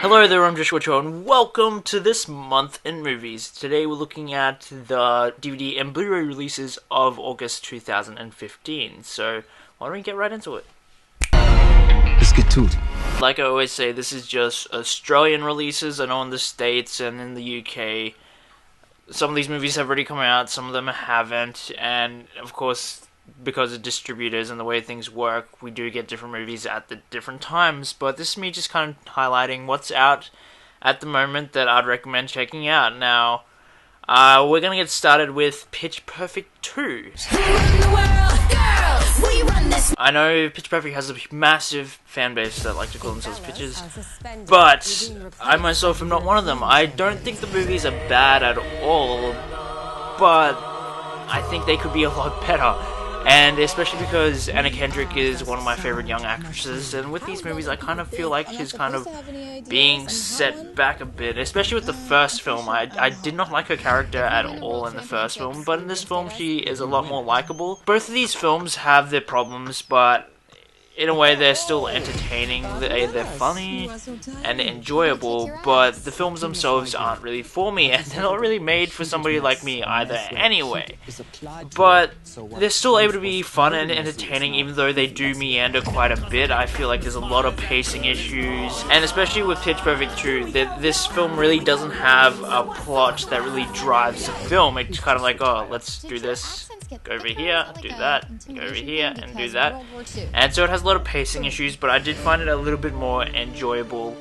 Hello there, I'm Joshua Cho, and welcome to this month in movies. Today we're looking at the DVD and Blu-ray releases of August 2015. So, why don't we get right into it? Let's get to it. Like I always say, this is just Australian releases. I know in the States and in the UK, some of these movies have already come out, some of them haven't, and of course, because of distributors and the way things work, we do get different movies at the different times, but this is me just kind of highlighting what's out at the moment that I'd recommend checking out. Now, we're going to get started with Pitch Perfect 2. I know Pitch Perfect has a massive fan base that like to call themselves pitches, but I myself am not one of them. I don't think the movies are bad at all, but I think they could be a lot better. And especially because Anna Kendrick is one of my favorite young actresses, and with these movies I kind of feel like she's kind of being set back a bit, especially with the first film. I did not like her character at all in the first film, but in this film she is a lot more likable. Both of these films have their problems, but in a way they're still entertaining, they're funny and enjoyable, but the films themselves aren't really for me, and they're not really made for somebody like me either anyway. But they're still able to be fun and entertaining, even though they do meander quite a bit. I feel like there's a lot of pacing issues, and especially with Pitch Perfect 2, this film really doesn't have a plot that really drives the film. It's kind of like, oh, let's do this, go over here, do that, go over here, and do that. And so it has a lot of pacing issues, but I did find it a little bit more enjoyable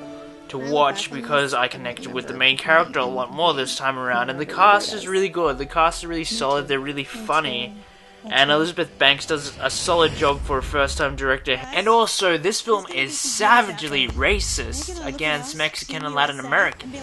to watch because I connected with the main character a lot more this time around. And the cast is really good. The cast is really solid. They're really funny. And Elizabeth Banks does a solid job for a first-time director. And also, this film is savagely racist against Mexican and Latin Americans.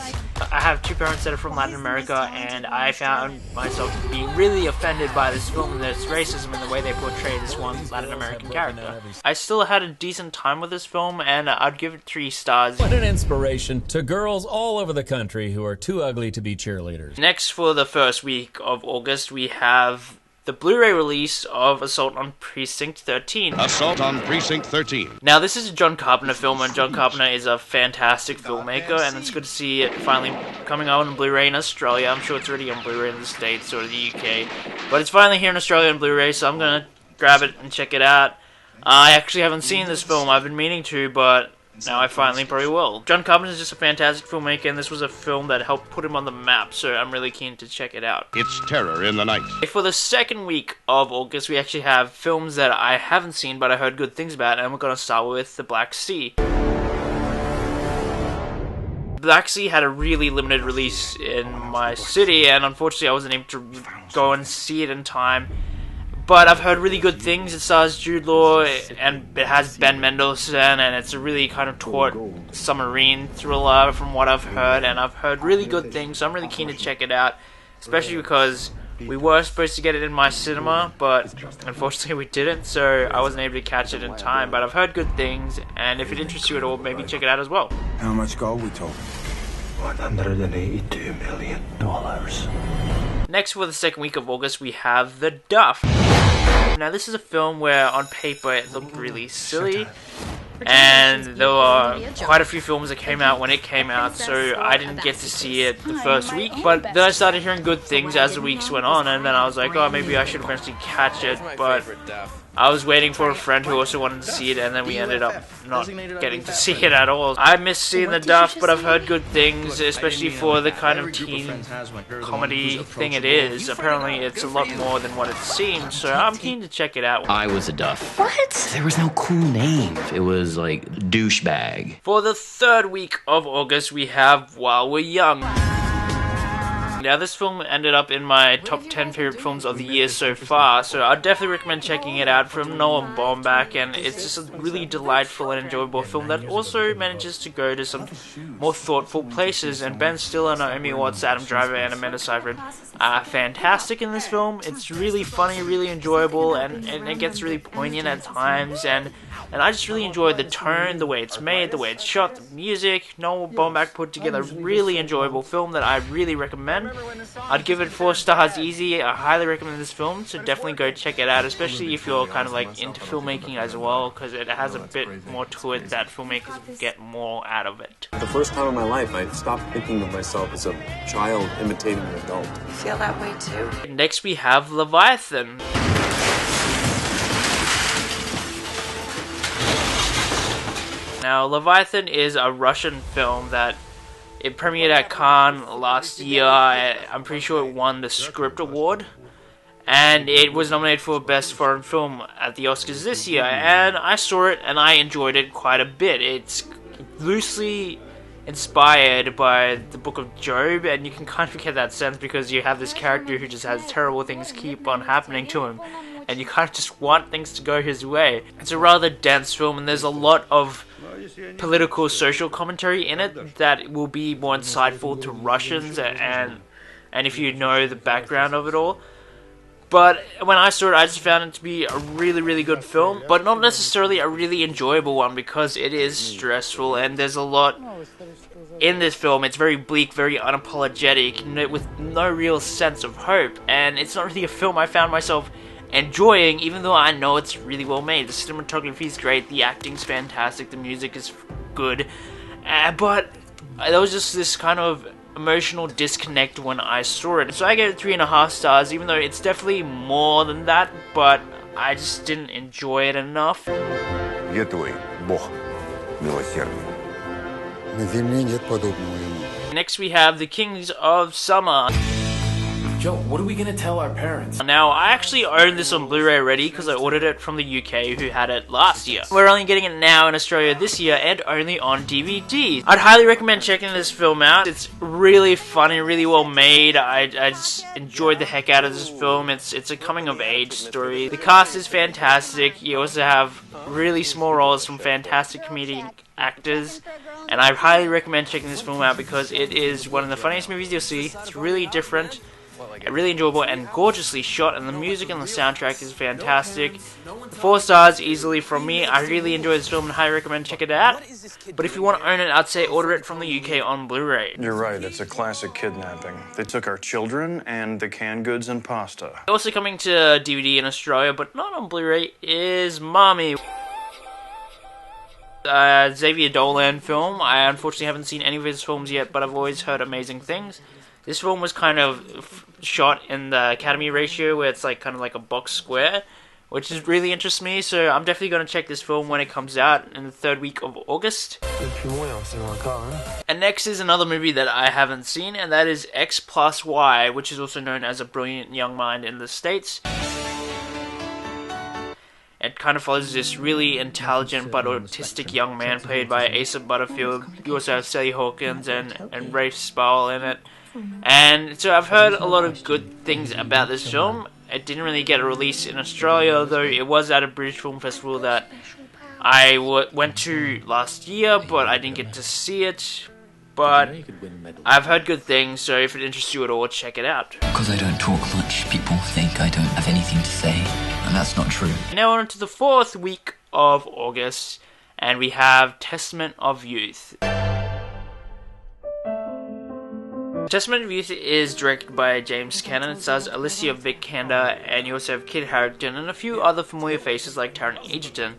I have two parents that are from Latin America, and I found myself being really offended by this film and this racism and the way they portray this one Latin American character. I still had a decent time with this film, and I'd give it 3 stars. What an inspiration to girls all over the country who are too ugly to be cheerleaders. Next, for the first week of August, we have the Blu-ray release of Assault on Precinct 13. Assault on Precinct 13. Now, this is a John Carpenter film, and John Carpenter is a fantastic filmmaker, and it's good to see it finally coming out on Blu-ray in Australia. I'm sure it's already on Blu-ray in the States or the UK, but it's finally here in Australia on Blu-ray, so I'm gonna grab it and check it out. I actually haven't seen this film. I've been meaning to, but now I finally probably will. John Carpenter is just a fantastic filmmaker, and this was a film that helped put him on the map, so I'm really keen to check it out. It's terror in the night. For the second week of August, we actually have films that I haven't seen, but I heard good things about, and we're going to start with The Black Sea. Black Sea had a really limited release in my city, and unfortunately I wasn't able to go and see it in time. But I've heard really good things. It stars Jude Law, and it has Ben Mendelsohn, and it's a really kind of taut submarine thriller from what I've heard, and I've heard really good things, so I'm really keen to check it out, especially because we were supposed to get it in my cinema, but unfortunately we didn't, so I wasn't able to catch it in time. But I've heard good things, and if it interests you at all, maybe check it out as well. How much gold we talking? $182 million. Next, for the second week of August, we have The Duff. Now, this is a film where, on paper, it looked really silly, and there were quite a few films that came out when it came out, so I didn't get to see it the first week. But then I started hearing good things as the weeks went on, and then I was like, oh, maybe I should eventually catch it, but I was waiting for a friend who also wanted to see it, and then we ended up not getting to see it at all. I miss seeing The Duff, but I've heard good things, especially for the kind of teen comedy thing it is. Apparently, it's a lot more than what it seems, so I'm keen to check it out. I was a Duff. What? There was no cool name. It was like douchebag. For the third week of August, we have While We're Young. Now, this film ended up in my top 10 favorite films of the year so far, so I'd definitely recommend checking it out, from Noah Baumbach, and it's just a really delightful and enjoyable film that also manages to go to some more thoughtful places, and Ben Stiller, Naomi Watts, Adam Driver, and Amanda Seyfried are fantastic in this film. It's really funny, really enjoyable, and it gets really poignant at times, and I just really enjoy the tone, the way it's made, the way it's shot, the music. Noah Baumbach put together a really enjoyable film that I really recommend. I'd give it 4 stars easy. I highly recommend this film, so definitely go check it out, especially if you're kind of like into filmmaking as well, because it has a bit more to it that filmmakers get more out of it. For the first time in my life, I stopped thinking of myself as a child imitating an adult. You feel that way too? Next we have Leviathan. Now, Leviathan is a Russian film that it premiered at Cannes last year. I'm pretty sure it won the Script Award. And it was nominated for Best Foreign Film at the Oscars this year. And I saw it and I enjoyed it quite a bit. It's loosely inspired by the Book of Job, and you can kind of get that sense because you have this character who just has terrible things keep on happening to him. And you kind of just want things to go his way. It's a rather dense film, and there's a lot of political, social commentary in it that will be more insightful to Russians, and if you know the background of it all. But when I saw it, I just found it to be a really, really good film, but not necessarily a really enjoyable one because it is stressful, and there's a lot in this film. It's very bleak, very unapologetic, with no real sense of hope, and it's not really a film I found myself enjoying, even though I know it's really well made. The cinematography is great, the acting's fantastic, the music is good, but there was just this kind of emotional disconnect when I saw it. So I gave it 3.5 stars, even though it's definitely more than that, but I just didn't enjoy it enough. Где твой Бог милосердный? На земле нет подобного ему. Next we have The Kings of Summer. Joe, what are we gonna tell our parents? Now, I actually own this on Blu-ray already because I ordered it from the UK, who had it last year. We're only getting it now in Australia this year and only on DVD. I'd highly recommend checking this film out. It's really funny, really well made. I just enjoyed the heck out of this film. It's a coming-of-age story. The cast is fantastic. You also have really small roles from fantastic comedic actors. And I highly recommend checking this film out because it is one of the funniest movies you'll see. It's really different, really enjoyable, and gorgeously shot, and the music and the soundtrack is fantastic. 4 stars easily from me. I really enjoyed this film and highly recommend check it out. But if you want to own it, I'd say order it from the UK on Blu-ray. You're right, it's a classic kidnapping. They took our children and the canned goods and pasta. Also coming to DVD in Australia, but not on Blu-ray, is Mommy. Xavier Dolan film. I unfortunately haven't seen any of his films yet, but I've always heard amazing things. This film was kind of shot in the Academy ratio, where it's like kind of like a box square, which is really interests me. So I'm definitely going to check this film when it comes out in the 3rd week of August. And next is another movie that I haven't seen, and that is X Plus Y, which is also known as A Brilliant Young Mind in the States. It kind of follows this really intelligent but autistic young man played by Asa Butterfield. You also have Sally Hawkins and Rafe Spall in it. And so I've heard a lot of good things about this film. It didn't really get a release in Australia, though it was at a British Film Festival that I went to last year, but I didn't get to see it. But I've heard good things, so if it interests you at all, check it out. Because I don't talk much, people think I don't have anything to say, and that's not true. Now on to the 4th week of August, and we have Testament of Youth. Testament of Youth is directed by James Cannon. It stars Alicia Vikander, and you also have Kit Harington and a few other familiar faces like Taron Egerton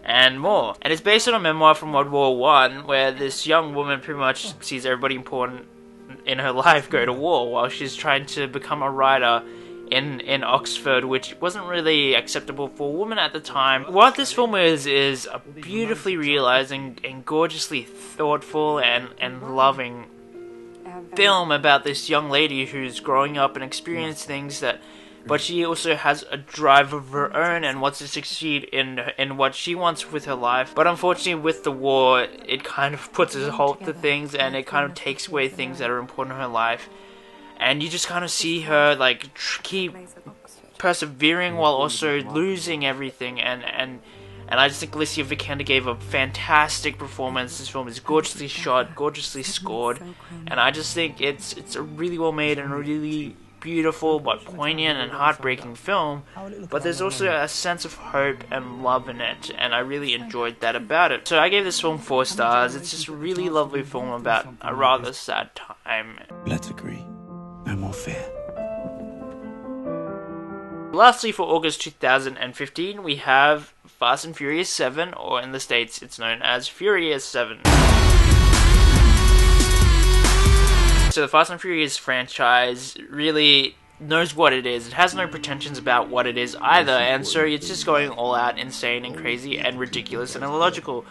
and more. And it's based on a memoir from World War I, where this young woman pretty much sees everybody important in her life go to war while she's trying to become a writer in Oxford, which wasn't really acceptable for a woman at the time. What this film is a beautifully realizing and gorgeously thoughtful and loving film about this young lady who's growing up and experiencing things but she also has a drive of her own and wants to succeed in what she wants with her life. But unfortunately, with the war, it kind of puts a halt to things, and it kind of takes away things that are important in her life. And you just kind of see her like keep persevering while also losing everything. And I just think Alicia Vikander gave a fantastic performance. This film is gorgeously shot, gorgeously scored, and I just think it's a really well made and really beautiful but poignant and heartbreaking film, but there's also a sense of hope and love in it, and I really enjoyed that about it. So I gave this film 4 stars. It's just a really lovely film about a rather sad time. Let's agree. I no more fear. Lastly, for August 2015, we have Fast and Furious 7, or in the States, it's known as Furious 7. So the Fast and Furious franchise really knows what it is. It has no pretensions about what it is either, and so it's just going all out insane and crazy and ridiculous and illogical.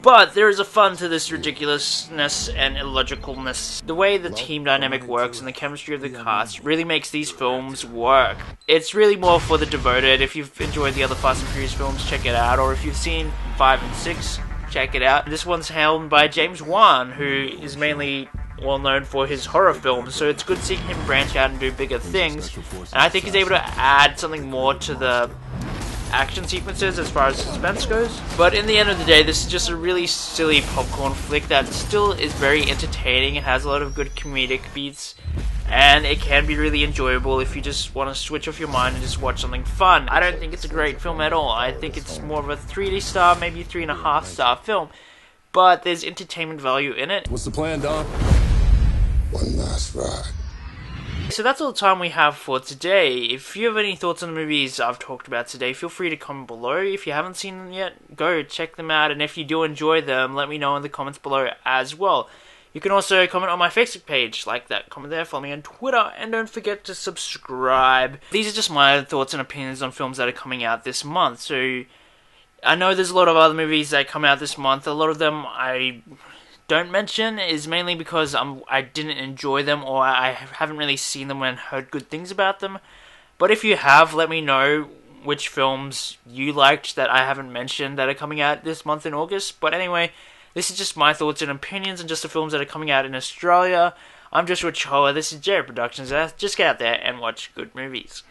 But there is a fun to this ridiculousness and illogicalness. The way the team dynamic works and the chemistry of the cast really makes these films work. It's really more for the devoted. If you've enjoyed the other Fast and Furious films, check it out. Or if you've seen 5 and 6, check it out. This one's helmed by James Wan, who is mainly well known for his horror films, so it's good seeing him branch out and do bigger things. And I think he's able to add something more to the action sequences as far as suspense goes. But in the end of the day, this is just a really silly popcorn flick that still is very entertaining. It has a lot of good comedic beats, and it can be really enjoyable if you just want to switch off your mind and just watch something fun. I don't think it's a great film at all. I think it's more of a 3D star, maybe 3.5 star film, but there's entertainment value in it. What's the plan, Don? One last ride. So that's all the time we have for today. If you have any thoughts on the movies I've talked about today, feel free to comment below. If you haven't seen them yet, go check them out. And if you do enjoy them, let me know in the comments below as well. You can also comment on my Facebook page, like that, comment there, follow me on Twitter, and don't forget to subscribe. These are just my thoughts and opinions on films that are coming out this month. So I know there's a lot of other movies that come out this month. A lot of them I don't mention is mainly because I didn't enjoy them, or I haven't really seen them and heard good things about them. But if you have, let me know which films you liked that I haven't mentioned that are coming out this month in August. But anyway, this is just my thoughts and opinions on just the films that are coming out in Australia. I'm Joshua Choa, this is J Productions. Just get out there and watch good movies.